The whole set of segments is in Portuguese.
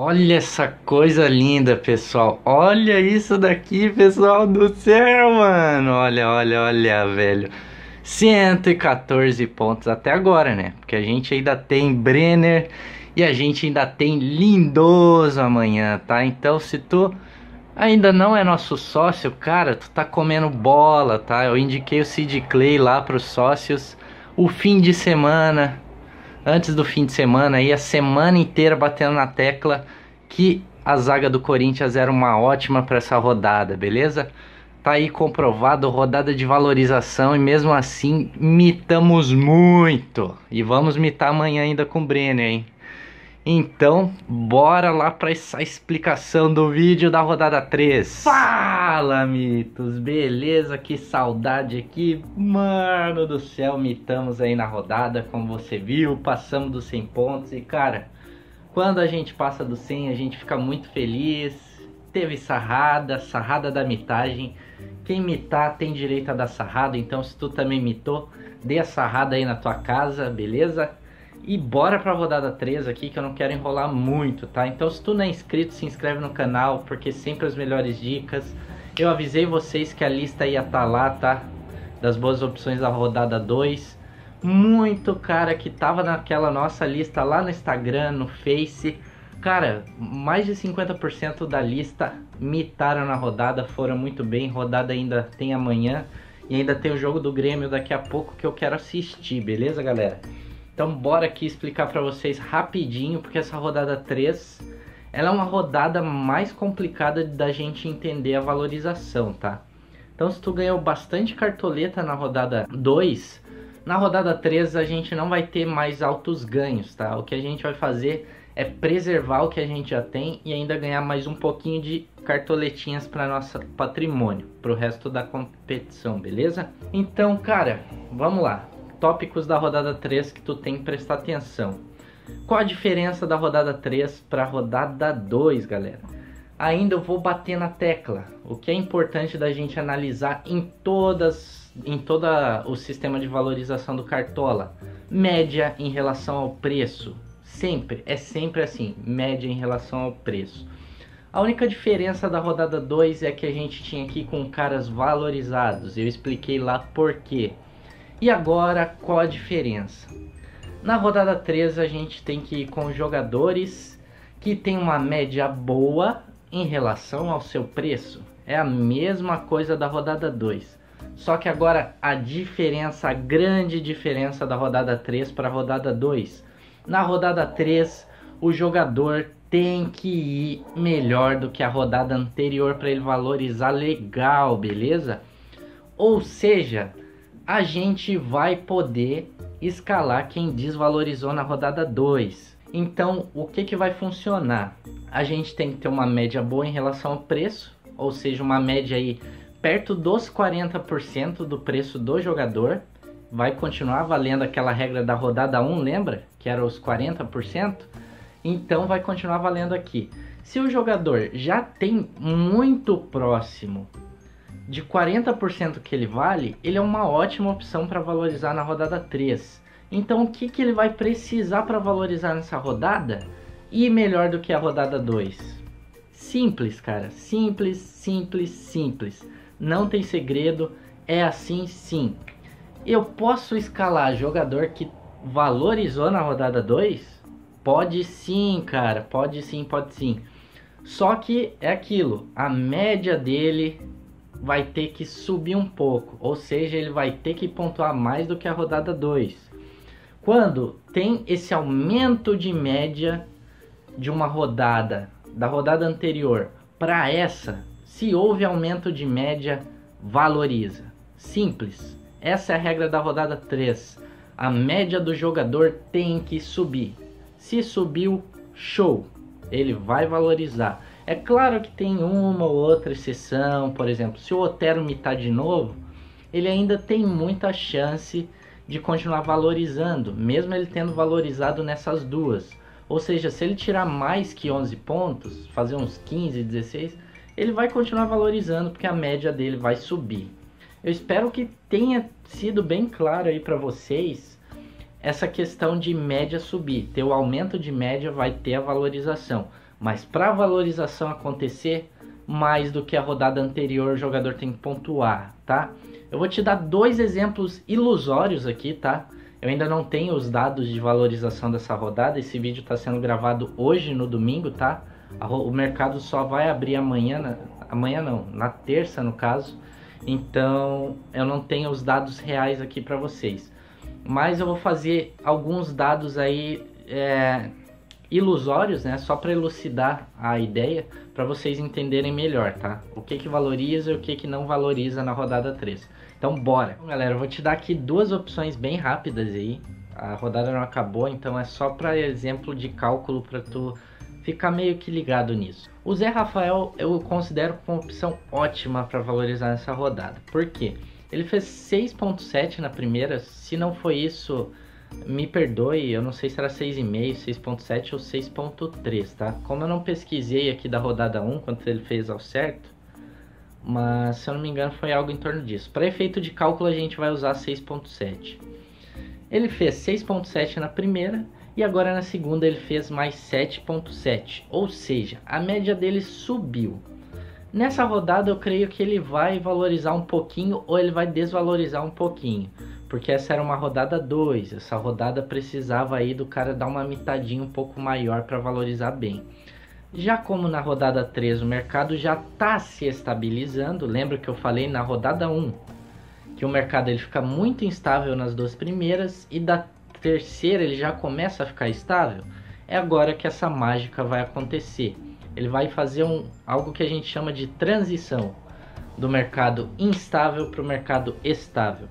Olha essa coisa linda, pessoal. Olha isso daqui, pessoal do céu, mano. Olha, velho. 114 pontos até agora, né? Porque a gente ainda tem Brenner e a gente ainda tem Lindoso amanhã, tá? Então, se tu ainda não é nosso sócio, cara, tu tá comendo bola, tá? Eu indiquei o Sid Clay lá pros sócios. O fim de semana, antes do fim de semana, aí a semana inteira batendo na tecla que a zaga do Corinthians era uma ótima para essa rodada, beleza? Tá aí comprovado, rodada de valorização, e mesmo assim mitamos muito. E vamos mitar amanhã ainda com o Brenner, hein? Então, bora lá para essa explicação do vídeo da rodada 3. Fala, mitos! Beleza? Que saudade aqui. Mano do céu, mitamos aí na rodada, como você viu. Passamos dos 100 pontos e, cara, quando a gente passa dos 100, a gente fica muito feliz. Teve sarrada da mitagem. Quem mitar tem direito a dar sarrada, então se tu também mitou, dê a sarrada aí na tua casa, beleza? E bora pra rodada 3 aqui, que eu não quero enrolar muito, tá? Então se tu não é inscrito, se inscreve no canal, porque sempre as melhores dicas. Eu avisei vocês que a lista ia estar lá, tá? Das boas opções da rodada 2. Muito cara que tava naquela nossa lista lá no Instagram, no Face. Cara, mais de 50% da lista mitaram na rodada, foram muito bem. Rodada ainda tem amanhã e ainda tem o jogo do Grêmio daqui a pouco que eu quero assistir, beleza, galera? Então bora aqui explicar para vocês rapidinho, porque essa rodada 3, ela é uma rodada mais complicada da gente entender a valorização, tá? Então se tu ganhou bastante cartoleta na rodada 2, na rodada 3 a gente não vai ter mais altos ganhos, tá? O que a gente vai fazer é preservar o que a gente já tem e ainda ganhar mais um pouquinho de cartoletinhas para nosso patrimônio, para o resto da competição, beleza? Então, cara, vamos lá. Tópicos da rodada 3 que tu tem que prestar atenção. Qual a diferença da rodada 3 para a rodada 2, galera? Ainda eu vou bater na tecla. O que é importante da gente analisar em todo o sistema de valorização do Cartola. Média em relação ao preço. É sempre assim, média em relação ao preço. A única diferença da rodada 2 é que a gente tinha aqui com caras valorizados. Eu expliquei lá por quê. E agora, qual a diferença? Na rodada 3 a gente tem que ir com jogadores que tem uma média boa em relação ao seu preço. É a mesma coisa da rodada 2. Só que agora a grande diferença da rodada 3 para a rodada 2. Na rodada 3, o jogador tem que ir melhor do que a rodada anterior para ele valorizar legal, beleza? Ou seja, a gente vai poder escalar quem desvalorizou na rodada 2. Então, o que vai funcionar? A gente tem que ter uma média boa em relação ao preço, ou seja, uma média aí perto dos 40% do preço do jogador. Vai continuar valendo aquela regra da rodada 1, lembra? Que era os 40%. Então vai continuar valendo aqui. Se o jogador já tem muito próximo de 40% que ele vale, ele é uma ótima opção para valorizar na rodada 3. Então o que ele vai precisar para valorizar nessa rodada? E melhor do que a rodada 2? Simples, cara. Simples. Não tem segredo. É assim sim. Eu posso escalar jogador que valorizou na rodada 2? Pode sim, cara. Pode sim. Só que é aquilo. A média dele vai ter que subir um pouco. Ou seja, ele vai ter que pontuar mais do que a rodada 2. Quando tem esse aumento de média de uma rodada, da rodada anterior para essa, se houve aumento de média, valoriza. Simples. Essa é a regra da rodada 3. A média do jogador tem que subir. Se subiu, show. Ele vai valorizar. É claro que tem uma ou outra exceção. Por exemplo, se o Otero mitar de novo, ele ainda tem muita chance de continuar valorizando, mesmo ele tendo valorizado nessas duas. Ou seja, se ele tirar mais que 11 pontos, fazer uns 15, 16, ele vai continuar valorizando porque a média dele vai subir. Eu espero que tenha sido bem claro aí para vocês essa questão de média subir. Ter o aumento de média vai ter a valorização. Mas para a valorização acontecer, mais do que a rodada anterior, o jogador tem que pontuar, tá? Eu vou te dar dois exemplos ilusórios aqui, tá? Eu ainda não tenho os dados de valorização dessa rodada. Esse vídeo está sendo gravado hoje, no domingo, tá? O mercado só vai abrir amanhã, amanhã não, na terça no caso. Então eu não tenho os dados reais aqui para vocês. Mas eu vou fazer alguns dados aí ilusórios, né? Só para elucidar a ideia, para vocês entenderem melhor, tá? O que que valoriza e o que que não valoriza na rodada 3. Então bora! Bom, galera, eu vou te dar aqui duas opções bem rápidas aí. A rodada não acabou, então é só para exemplo de cálculo para tu ficar meio que ligado nisso. O Zé Rafael eu considero uma opção ótima para valorizar nessa rodada. Por quê? Ele fez 6.7 na primeira. Se não foi isso, me perdoe, eu não sei se era 6,5, 6.7 ou 6.3, tá? Como eu não pesquisei aqui da rodada 1, quanto ele fez ao certo, mas se eu não me engano foi algo em torno disso. Para efeito de cálculo a gente vai usar 6.7. Ele fez 6.7 na primeira e agora na segunda ele fez mais 7.7, ou seja, a média dele subiu. Nessa rodada eu creio que ele vai valorizar um pouquinho ou ele vai desvalorizar um pouquinho, porque essa era uma rodada 2, essa rodada precisava aí do cara dar uma mitadinha um pouco maior para valorizar bem. Já como na rodada 3 o mercado já está se estabilizando, lembra que eu falei na rodada 1 que o mercado ele fica muito instável nas duas primeiras e da terceira ele já começa a ficar estável? É agora que essa mágica vai acontecer. Ele vai fazer algo que a gente chama de transição do mercado instável para o mercado estável.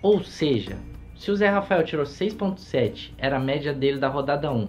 Ou seja, se o Zé Rafael tirou 6.7, era a média dele da rodada 1,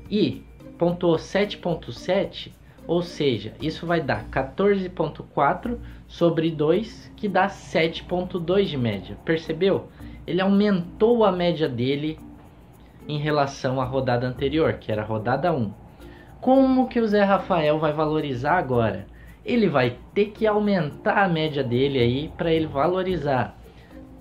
e pontuou 7.7, ou seja, isso vai dar 14.4 sobre 2, que dá 7.2 de média. Percebeu? Ele aumentou a média dele em relação à rodada anterior, que era a rodada 1. Como que o Zé Rafael vai valorizar agora? Ele vai ter que aumentar a média dele aí para ele valorizar.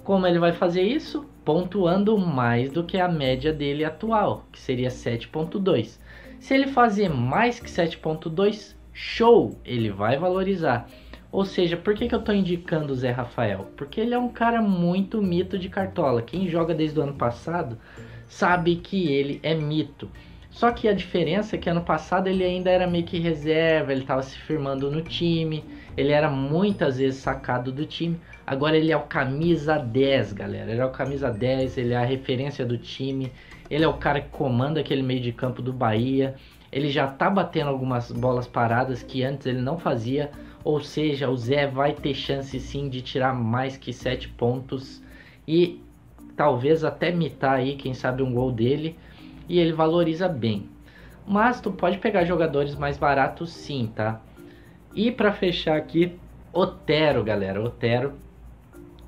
Como ele vai fazer isso? Pontuando mais do que a média dele atual, que seria 7.2. Se ele fazer mais que 7.2, show, ele vai valorizar. Ou seja, por que eu estou indicando o Zé Rafael? Porque ele é um cara muito mito de cartola. Quem joga desde o ano passado sabe que ele é mito. Só que a diferença é que ano passado ele ainda era meio que reserva, ele estava se firmando no time, ele era muitas vezes sacado do time. Agora ele é o camisa 10, galera. Ele é o camisa 10, ele é a referência do time, ele é o cara que comanda aquele meio de campo do Bahia. Ele já tá batendo algumas bolas paradas que antes ele não fazia. Ou seja, o Zé vai ter chance sim de tirar mais que 7 pontos e talvez até mitar aí, quem sabe, um gol dele. E ele valoriza bem. Mas tu pode pegar jogadores mais baratos sim, tá? E para fechar aqui, Otero, galera. Otero,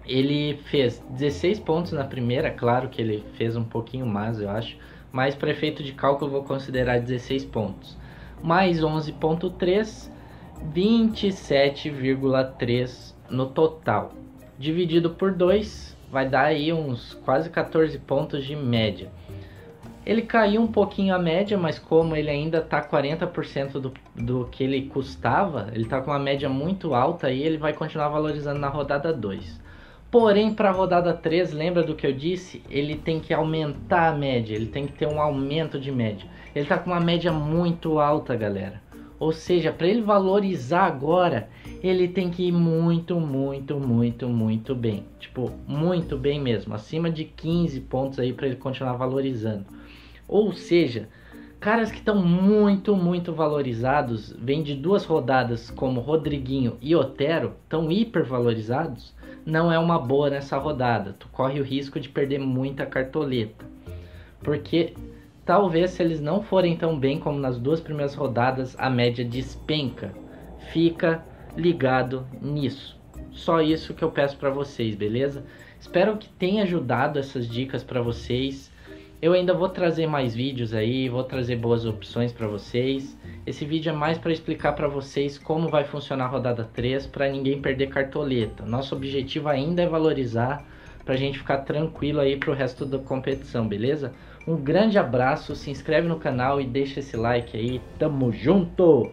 ele fez 16 pontos na primeira. Claro que ele fez um pouquinho mais, eu acho. Mas para efeito de cálculo eu vou considerar 16 pontos. Mais 11.3, 27,3 no total. Dividido por 2, vai dar aí uns quase 14 pontos de média. Ele caiu um pouquinho a média, mas como ele ainda está 40% do que ele custava, ele está com uma média muito alta e ele vai continuar valorizando na rodada 2. Porém, para a rodada 3, lembra do que eu disse? Ele tem que aumentar a média, ele tem que ter um aumento de média. Ele está com uma média muito alta, galera. Ou seja, para ele valorizar agora, ele tem que ir muito bem. Tipo, muito bem mesmo. Acima de 15 pontos aí para ele continuar valorizando. Ou seja, caras que estão muito valorizados, vêm de duas rodadas como Rodriguinho e Otero, estão hiper valorizados, não é uma boa nessa rodada. Tu corre o risco de perder muita cartoleta. Porque talvez se eles não forem tão bem como nas duas primeiras rodadas, a média despenca. Fica ligado nisso. Só isso que eu peço para vocês, beleza? Espero que tenha ajudado essas dicas para vocês. Eu ainda vou trazer mais vídeos aí, vou trazer boas opções para vocês. Esse vídeo é mais para explicar para vocês como vai funcionar a rodada 3, para ninguém perder cartoleta. Nosso objetivo ainda é valorizar, para a gente ficar tranquilo aí para o resto da competição, beleza? Um grande abraço, se inscreve no canal e deixa esse like aí. Tamo junto!